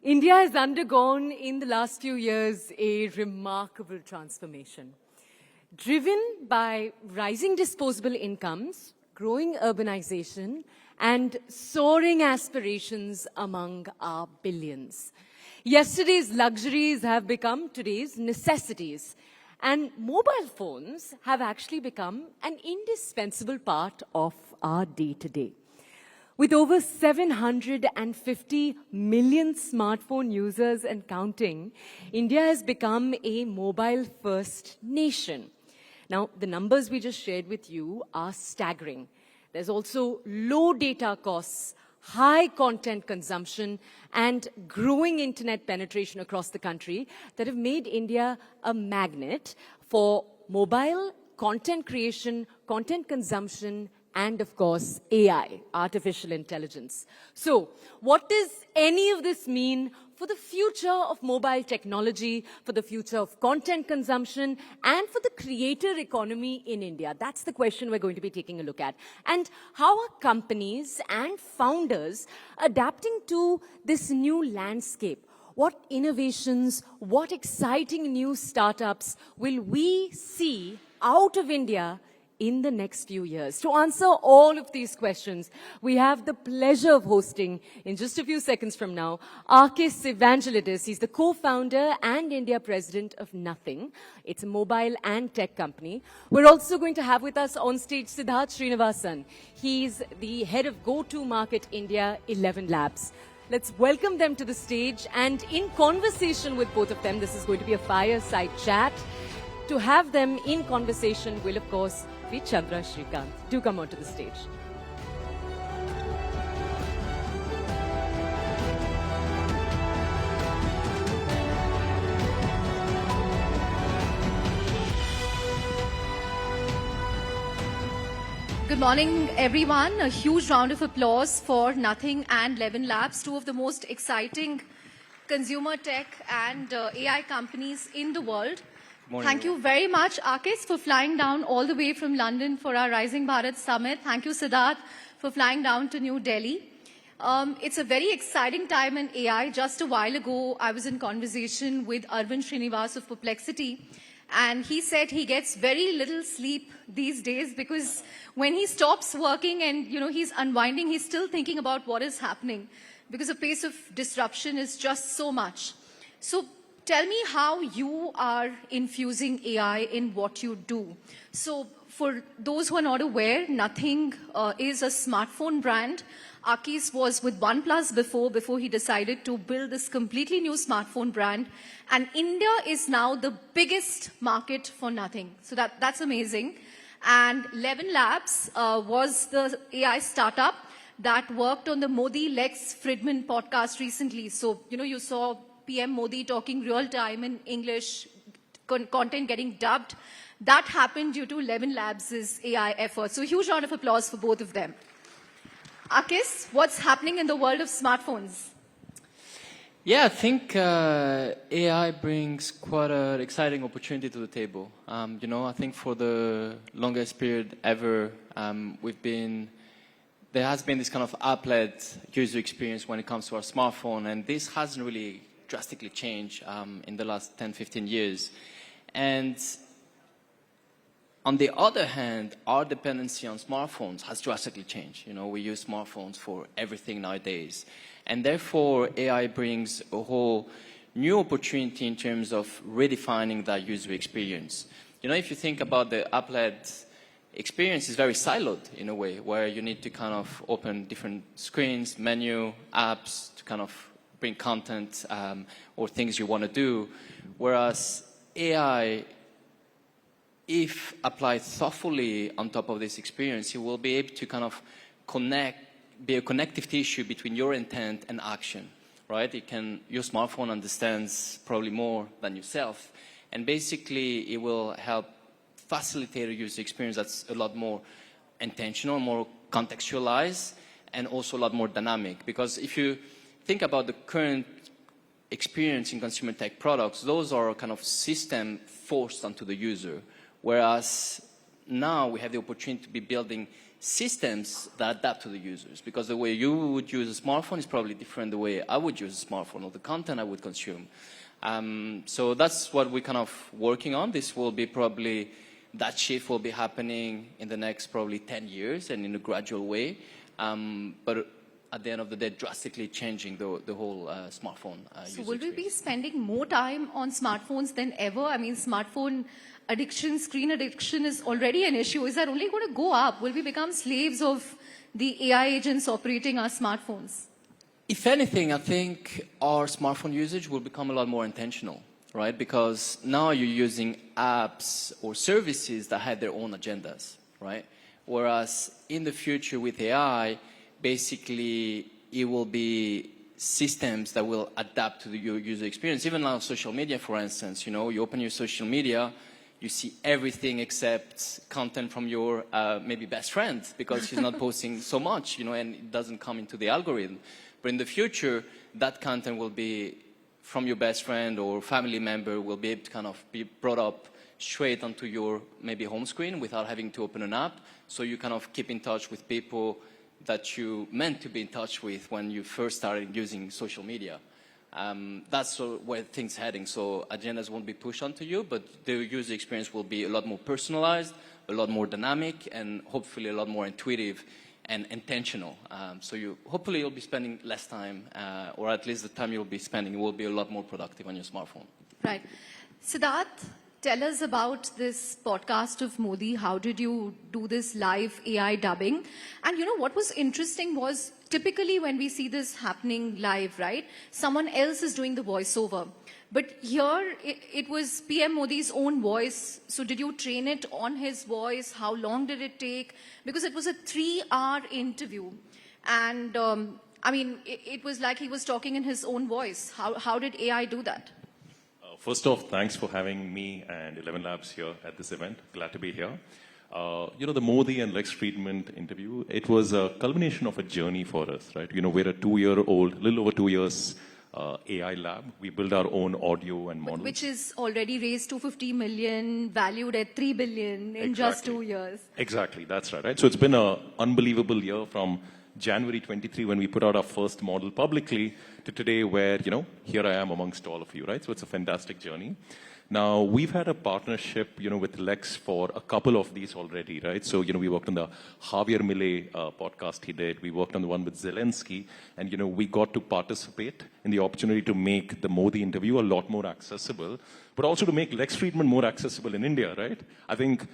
India has undergone in the last few years a remarkable transformation. Driven by rising disposable incomes, growing urbanization, and soaring aspirations among our billions. Yesterday's luxuries have become today's necessities, and mobile phones have actually become an indispensable part of our day-to-day. With over 750 million smartphone users and counting, India has become a mobile-first nation. Now, the numbers we just shared with you are staggering. There's also low data costs, high content consumption, and growing internet penetration across the country that have made India a magnet for mobile content creation, content consumption, and of course, AI, artificial intelligence. So, what does any of this mean for the future of mobile technology, for the future of content consumption, and for the creator economy in India? That's the question we're going to be taking a look at. And how are companies and founders adapting to this new landscape? What innovations, what exciting new startups will we see out of India in the next few years? To answer all of these questions, we have the pleasure of hosting, in just a few seconds from now, Akis Evangelidis. He's the co-founder and India president of Nothing. It's a mobile and tech company. We're also going to have with us on stage Siddharth Srinivasan. He's the head of Go-to-Market India, ElevenLabs. Let's welcome them to the stage, and in conversation with both of them, this is going to be a fireside chat. To have them in conversation will, of course, be Chandra Srikanth. Do come onto the stage. Good morning, everyone. A huge round of applause for Nothing and ElevenLabs, two of the most exciting consumer tech and AI companies in the world. Morning. Thank you very much, Akis, for flying down all the way from London for our Rising Bharat Summit. Thank you, Siddharth, for flying down to New Delhi. It's a very exciting time in AI. Just a while ago, I was in conversation with N18V Srinivasan of Perplexity, and he said he gets very little sleep these days because when he stops working and he's unwinding, he's still thinking about what is happening because the pace of disruption is just so much. So tell me how you are infusing AI in what you do. So for those who are not aware, Nothing is a smartphone brand. Akis was with OnePlus before he decided to build this completely new smartphone brand. And India is now the biggest market for Nothing. So that's amazing. And ElevenLabs was the AI startup that worked on the Modi Lex Fridman podcast recently. So, you saw PM Modi talking real time in English, content getting dubbed. That happened due to ElevenLabs' AI efforts. So huge round of applause for both of them. Akis, what's happening in the world of smartphones? Yeah, I think AI brings quite an exciting opportunity to the table. I think for the longest period ever, there has been this kind of app-led user experience when it comes to our smartphone, and this hasn't really drastically changed in the last 10, 15 years. And on the other hand, our dependency on smartphones has drastically changed. We use smartphones for everything nowadays. And therefore, AI brings a whole new opportunity in terms of redefining that user experience. If you think about the app-led experience, is very siloed in a way, where you need to kind of open different screens, menu, apps to kind of bring content or things you want to do. Whereas AI, if applied thoughtfully on top of this experience, you will be able to kind of be a connective tissue between your intent and action, right? Your smartphone understands probably more than yourself, and basically it will help facilitate a user experience that's a lot more intentional, more contextualized, and also a lot more dynamic. Because if you think about the current experience in consumer tech products, those are kind of system forced onto the user. Whereas now we have the opportunity to be building systems that adapt to the users, because the way you would use a smartphone is probably different the way I would use a smartphone or the content I would consume. So that's what we're kind of working on. This will be probably, that shift will be happening in the next probably 10 years and in a gradual way. But at the end of the day, drastically changing the whole smartphone So user will we be experience. spending more time on smartphones than ever? I mean, smartphone addiction, screen addiction is already an issue. Is that only going to go up? Will we become slaves of the AI agents operating our smartphones? If anything, I think our smartphone usage will become a lot more intentional, right? Because now you're using apps or services that have their own agendas, right? Whereas in the future with AI, basically it will be systems that will adapt to your user experience. Even now, social media, for instance, you open your social media, you see everything except content from your maybe best friend, because she's not posting so much, and it doesn't come into the algorithm. But in the future, that content will be from your best friend or family member, will be able to kind of be brought up straight onto your maybe home screen without having to open an app. So you kind of keep in touch with people that you meant to be in touch with when you first started using social media. That's where things are heading. So agendas won't be pushed onto you, but the user experience will be a lot more personalized, a lot more dynamic, and hopefully a lot more intuitive and intentional. So hopefully you'll be spending less time, or at least the time you'll be spending will be a lot more productive on your smartphone. Right. Siddharth, tell us about this podcast of Modi. How did you do this live AI dubbing? And what was interesting was, typically when we see this happening live, right, someone else is doing the voiceover. But here, it was PM Modi's own voice. So did you train it on his voice? How long did it take? Because it was a 3-hour interview. And, it was like he was talking in his own voice. How did AI do that? First off, thanks for having me and ElevenLabs here at this event. Glad to be here. The Modi and Lex Friedman interview, it was a culmination of a journey for us, right? We're a 2-year-old, little over 2 years AI lab. We build our own audio and models. Which is already raised 250 million, valued at 3 billion in just 2 years. Exactly, that's right. So it's been an unbelievable year from January 23 when we put out our first model publicly to today where, here I am amongst all of you, right? So it's a fantastic journey. Now, we've had a partnership, with Lex for a couple of these already, right? So, we worked on the Javier Milei podcast he did. We worked on the one with Zelensky. And, we got to participate in the opportunity to make the Modi interview a lot more accessible, but also to make Lex Friedman more accessible in India, right? I think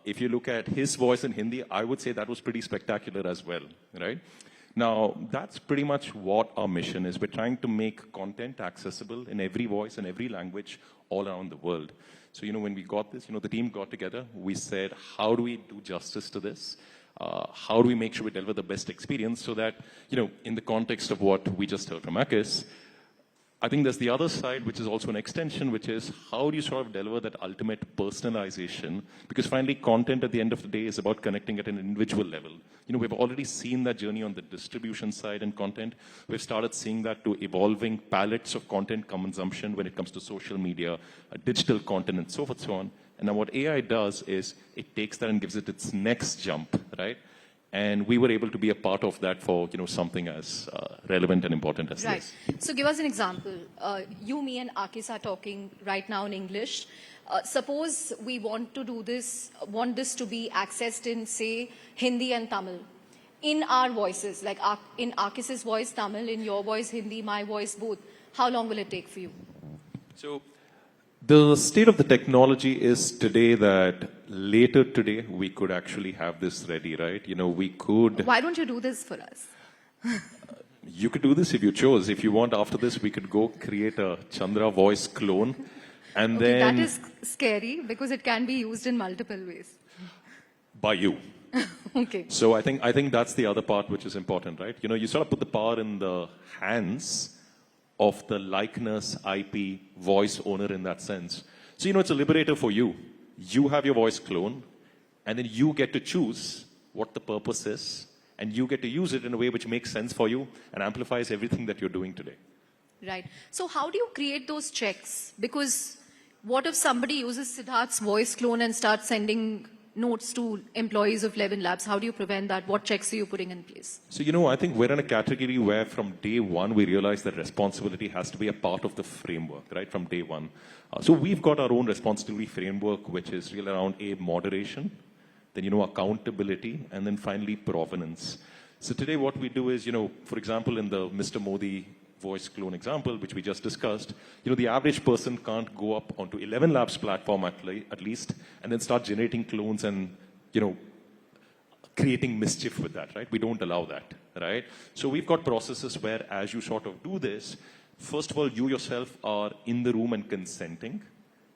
if you look at his voice in Hindi, I would say that was pretty spectacular as well, right? Now, that's pretty much what our mission is. We're trying to make content accessible in every voice and every language all around the world. So, when we got this, the team got together, we said, how do we do justice to this? How do we make sure we deliver the best experience so that, in the context of what we just heard from Akis, I think there's the other side, which is also an extension, which is how do you sort of deliver that ultimate personalization? Because finally, content at the end of the day is about connecting at an individual level. We've already seen that journey on the distribution side and content. We've started seeing that to evolving palettes of content consumption when it comes to social media, digital content, and so forth, so on. And now what AI does is it takes that and gives it its next jump, right? And we were able to be a part of that for, something as relevant and important as this. Right. So give us an example. You, me, and Akis are talking right now in English. Suppose we want this to be accessed in, say, Hindi and Tamil, in our voices, like in Akis's voice, Tamil, in your voice, Hindi, my voice, both. How long will it take for you? So the state of the technology is today that later today we could actually have this ready, right? We could... Why don't you do this for us? You could do this if you chose. If you want, after this, we could go create a Chandra voice clone. And Okay, then... that is scary because it can be used in multiple ways. By you. Okay. So I think that's the other part which is important, right? You sort of put the power in the hands of the likeness, IP, voice owner in that sense. So, it's a liberator for you. You have your voice clone, and then you get to choose what the purpose is, and you get to use it in a way which makes sense for you and amplifies everything that you're doing today. Right. So how do you create those checks? Because what if somebody uses Siddharth's voice clone and starts sending notes to employees of ElevenLabs? How do you prevent that? What checks are you putting in place? So, I think we're in a category where from day one, we realize that responsibility has to be a part of the framework, right, from day one. So we've got our own responsibility framework, which is really around moderation, then, accountability, and then finally provenance. So today what we do is, for example, in the Mr. Modi voice clone example, which we just discussed, the average person can't go up onto ElevenLabs platform at least and then start generating clones and, creating mischief with that, right? We don't allow that, right? So we've got processes where as you sort of do this, first of all, you yourself are in the room and consenting.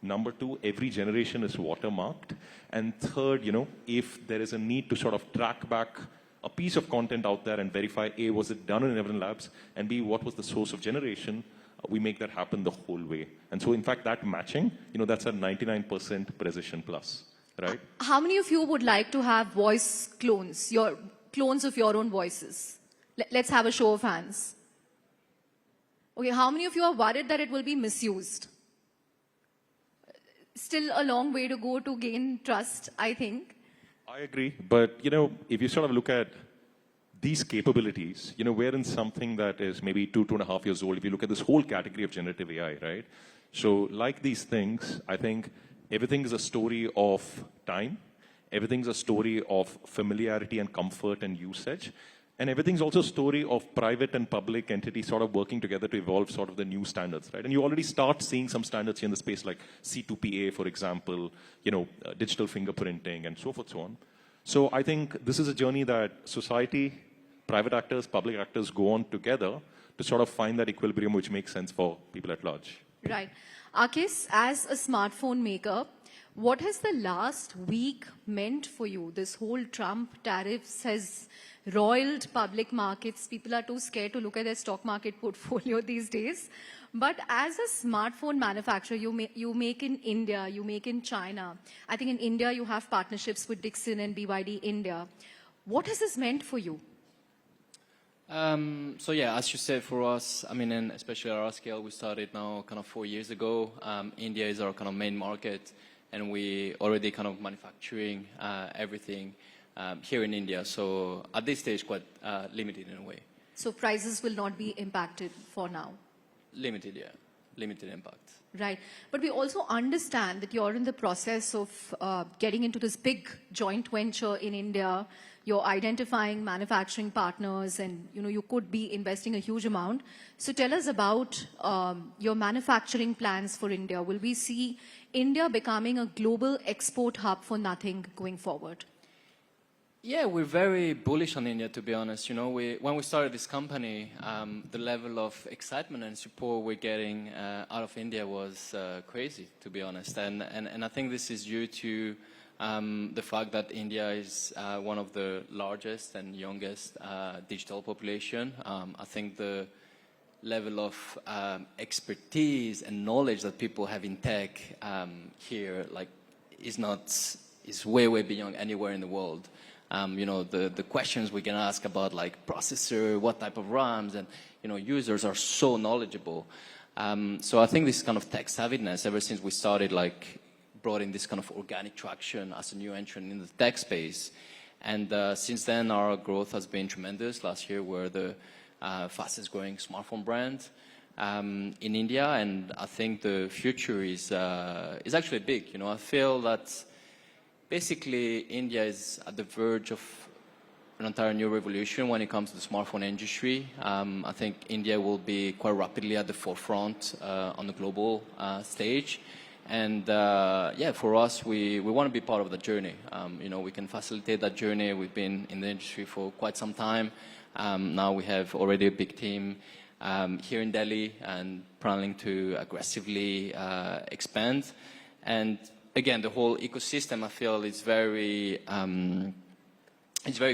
Number two, every generation is watermarked. And third, if there is a need to sort of track back a piece of content out there and verify, A, was it done in ElevenLabs, and B, what was the source of generation, we make that happen the whole way. And so, in fact, that matching, that's a 99% precision plus, right? How many of you would like to have voice clones, your clones of your own voices? Let's have a show of hands. Okay, how many of you are worried that it will be misused? Still a long way to go to gain trust, I think. I agree. But, if you sort of look at these capabilities, we're in something that is maybe 2.5 years old. If you look at this whole category of generative AI, right? So like these things, I think everything is a story of time. Everything's a story of familiarity and comfort and usage. And everything's also a story of private and public entities sort of working together to evolve sort of the new standards, right? And you already start seeing some standards here in the space like C2PA, for example, digital fingerprinting and so forth, so on. So I think this is a journey that society, private actors, public actors go on together to sort of find that equilibrium which makes sense for people at large. Right. Akis, as a smartphone maker, what has the last week meant for you? This whole Trump tariffs has roiled public markets. People are too scared to look at their stock market portfolio these days. But as a smartphone manufacturer, you make in India, you make in China. I think in India you have partnerships with Dixon and BYD India. What has this meant for you? So yeah, as you said, for us, I mean, and especially at our scale, we started now kind of 4 years ago. India is our kind of main market, and we already kind of manufacturing everything here in India. So at this stage, quite limited in a way. So prices will not be impacted for now? Limited, yeah. Limited impact. Right. But we also understand that you're in the process of getting into this big joint venture in India. You're identifying manufacturing partners and, you could be investing a huge amount. So tell us about your manufacturing plans for India. Will we see India becoming a global export hub for nothing going forward? Yeah, we're very bullish on India, to be honest. When we started this company, the level of excitement and support we're getting out of India was crazy, to be honest. And I think this is due to the fact that India is one of the largest and youngest digital population. I think the level of expertise and knowledge that people have in tech here, is way beyond anywhere in the world. The questions we can ask about like processor, what type of RAMs, and users are so knowledgeable. So I think this kind of tech savviness, ever since we started, brought in this kind of organic traction as a new entrant in the tech space. And since then, our growth has been tremendous. Last year, we're the fastest growing smartphone brand in India, and I think the future is actually big. I feel that basically, India is at the verge of an entire new revolution when it comes to the smartphone industry. I think India will be quite rapidly at the forefront on the global stage. And for us, we want to be part of the journey. We can facilitate that journey. We've been in the industry for quite some time. Now we have already a big team here in Delhi and planning to aggressively expand. And again, the whole ecosystem, I feel, is very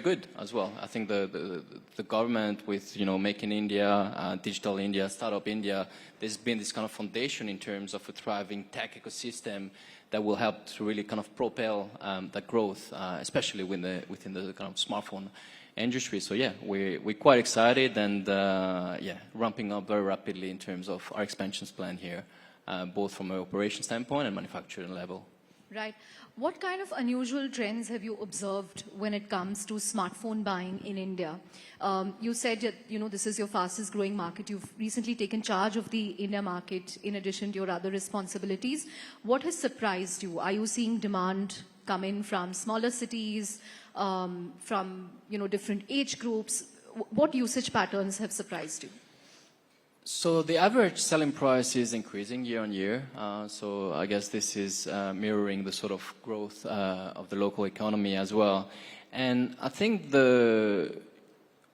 good as well. I think the government with, Make in India, Digital India, Startup India, there's been this kind of foundation in terms of a thriving tech ecosystem that will help to really kind of propel that growth, especially within the kind of smartphone industry. So yeah, we're quite excited and ramping up very rapidly in terms of our expansions plan here, both from an operation standpoint and manufacturing level. Right. What kind of unusual trends have you observed when it comes to smartphone buying in India? You said that, this is your fastest growing market. You've recently taken charge of the India market in addition to your other responsibilities. What has surprised you? Are you seeing demand come in from smaller cities, from, different age groups? What usage patterns have surprised you? So the average selling price is increasing year on year. So I guess this is mirroring the sort of growth of the local economy as well. And I think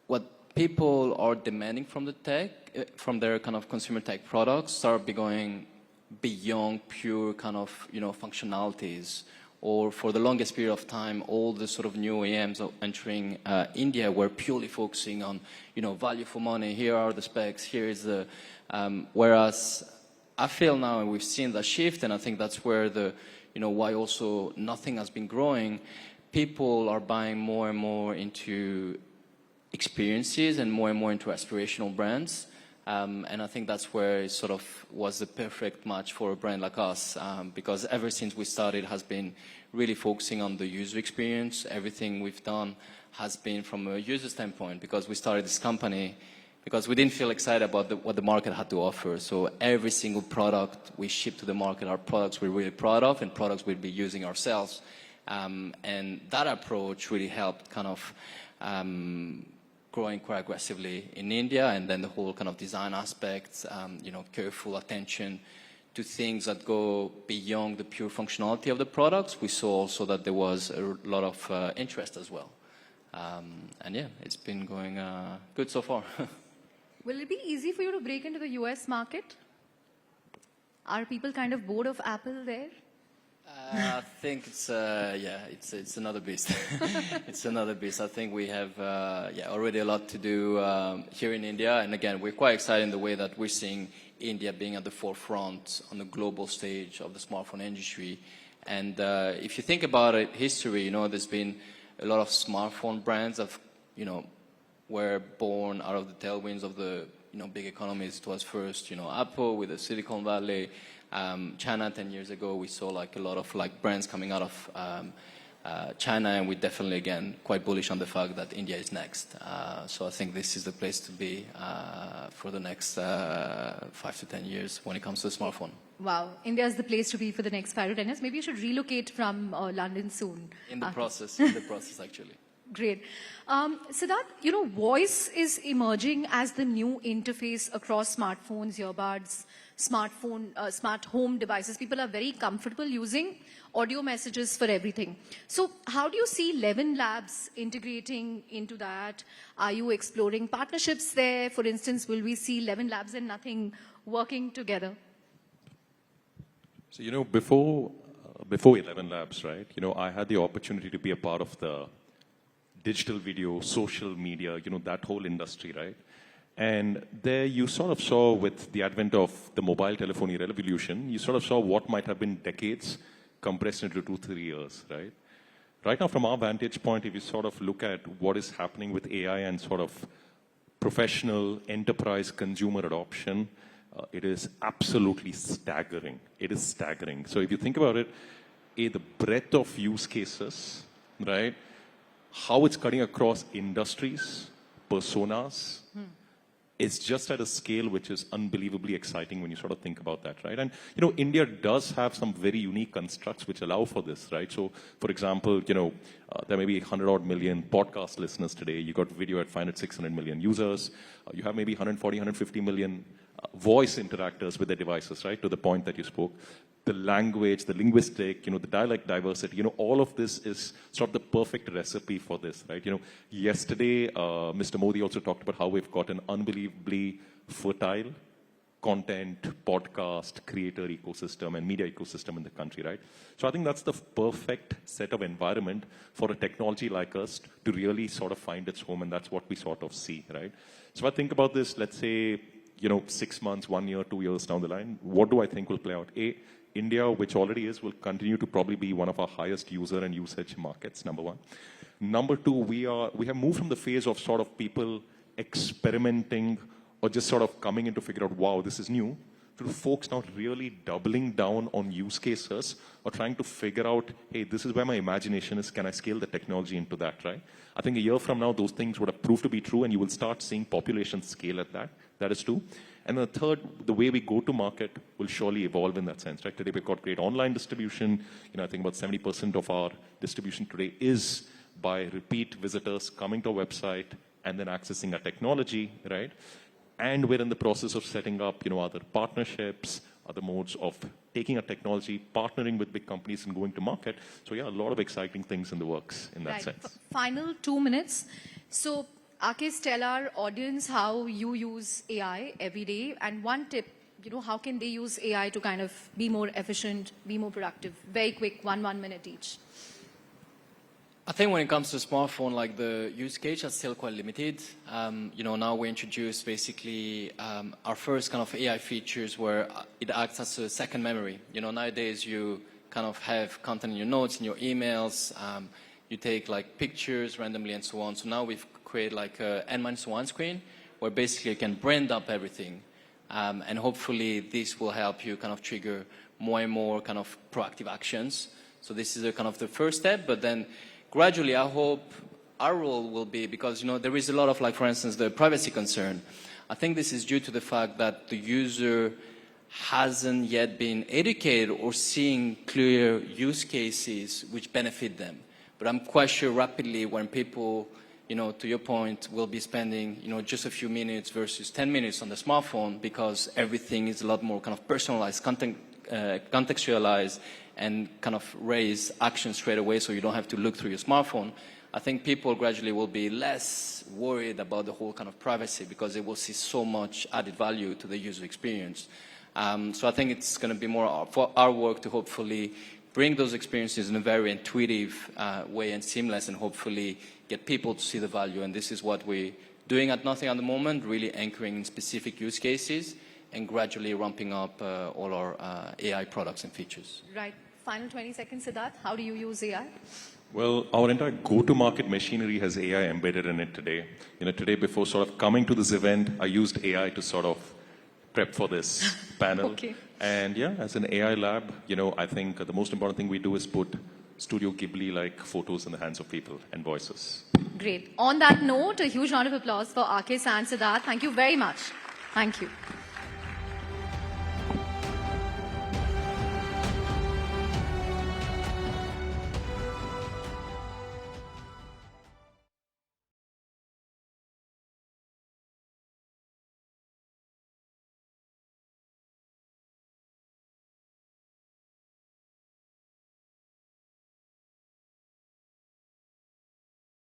what people are demanding from the tech, from their kind of consumer tech products, start going beyond pure kind of functionalities. Or for the longest period of time, all the sort of new OEMs entering India were purely focusing on, value for money. Here are the specs. Here is the. Whereas I feel now, and we've seen that shift, and I think that's where why also nothing has been growing. People are buying more and more into experiences and more into aspirational brands. And I think that's where it sort of was the perfect match for a brand like us, because ever since we started has been really focusing on the user experience. Everything we've done has been from a user standpoint, because we started this company because we didn't feel excited about what the market had to offer. So every single product we ship to the market are products we're really proud of and products we'll be using ourselves. And that approach really helped kind of growing quite aggressively in India, and then the whole kind of design aspects, careful attention to things that go beyond the pure functionality of the products. We saw also that there was a lot of interest as well. And yeah, it's been going good so far. Will it be easy for you to break into the US market? Are people kind of bored of Apple there? I think it's another beast. It's another beast. I think we have already a lot to do here in India, and again, we're quite excited in the way that we're seeing India being at the forefront on the global stage of the smartphone industry. And if you think about it, history, there's been a lot of smartphone brands that were born out of the tailwinds of the big economies. It was first Apple with the Silicon Valley. China 10 years ago, we saw like a lot of like brands coming out of China, and we're definitely again quite bullish on the fact that India is next. So I think this is the place to be for the next 5 to 10 years when it comes to the smartphone. Wow, India is the place to be for the next 5 to 10 years. Maybe you should relocate from London soon. In the process actually. Great. Siddharth, voice is emerging as the new interface across smartphones, earbuds, smart home devices. People are very comfortable using audio messages for everything. So how do you see ElevenLabs integrating into that? Are you exploring partnerships there? For instance, will we see ElevenLabs and Nothing working together? So, before ElevenLabs, right, I had the opportunity to be a part of the digital video, social media, that whole industry, right? And there you sort of saw, with the advent of the mobile telephony revolution, you sort of saw what might have been decades compressed into 2-3 years, right? Right now, from our vantage point, if you sort of look at what is happening with AI and sort of professional enterprise consumer adoption, it is absolutely staggering. It is staggering. So if you think about it, the breadth of use cases, right? How it's cutting across industries, personas, it's just at a scale which is unbelievably exciting when you sort of think about that, right? And, India does have some very unique constructs which allow for this, right? So, for example, there may be 100-odd million podcast listeners today. You got video at 500, 600 million users. You have maybe 140, 150 million voice interactors with their devices, right? To the point that you spoke. The language, the linguistic, the dialect diversity, all of this is sort of the perfect recipe for this, right? Yesterday, Mr. Modi also talked about how we've got an unbelievably fertile content, podcast, creator ecosystem and media ecosystem in the country, right? So I think that's the perfect set of environment for a technology like us to really sort of find its home, and that's what we sort of see, right? So I think about this, let's say, 6 months, 1 year, 2 years down the line, what do I think will play out? India, which already is, will continue to probably be one of our highest user and usage markets, number one. Number two, we have moved from the phase of sort of people experimenting or just sort of coming in to figure out, wow, this is new, to folks now really doubling down on use cases or trying to figure out, hey, this is where my imagination is. Can I scale the technology into that, right? I think a year from now, those things would have proved to be true, and you will start seeing populations scale at that. That is true. And the third, the way we go to market will surely evolve in that sense, right? Today, we've got great online distribution. I think about 70% of our distribution today is by repeat visitors coming to our website and then accessing our technology, right? And we're in the process of setting up, other partnerships, other modes of taking our technology, partnering with big companies and going to market. So yeah, a lot of exciting things in the works in that sense. Final 2 minutes. So Akis, tell our audience how you use AI every day, and one tip, how can they use AI to kind of be more efficient, be more productive? Very quick, one minute each. I think when it comes to smartphone, like the use case is still quite limited. Now we introduced basically our first kind of AI features where it acts as a second memory. Nowadays you kind of have content in your notes, in your emails, you take like pictures randomly and so on. So now we've created like a N-1 screen where basically you can brand up everything. And hopefully this will help you kind of trigger more and more kind of proactive actions. So this is a kind of the first step, but then gradually I hope our role will be, because there is a lot of, like, for instance, the privacy concern. I think this is due to the fact that the user hasn't yet been educated or seeing clear use cases which benefit them. But I'm quite sure rapidly when people, to your point, will be spending, just a few minutes versus 10 minutes on the smartphone, because everything is a lot more kind of personalized, contextualized, and kind of raise action straight away so you don't have to look through your smartphone. I think people gradually will be less worried about the whole kind of privacy because they will see so much added value to the user experience. So I think it's going to be more for our work to hopefully bring those experiences in a very intuitive way and seamless, and hopefully get people to see the value. And this is what we're doing at Nothing at the moment, really anchoring in specific use cases and gradually ramping up all our AI products and features. Right. Final 20 seconds, Siddharth. How do you use AI? Well, our entire go-to-market machinery has AI embedded in it today. Today, before sort of coming to this event, I used AI to sort of prep for this panel. Okay. And yeah, as an AI lab, I think the most important thing we do is put Studio Ghibli-like photos in the hands of people and voices. Great. On that note, a huge round of applause for Akis and Siddharth. Thank you very much. Thank you.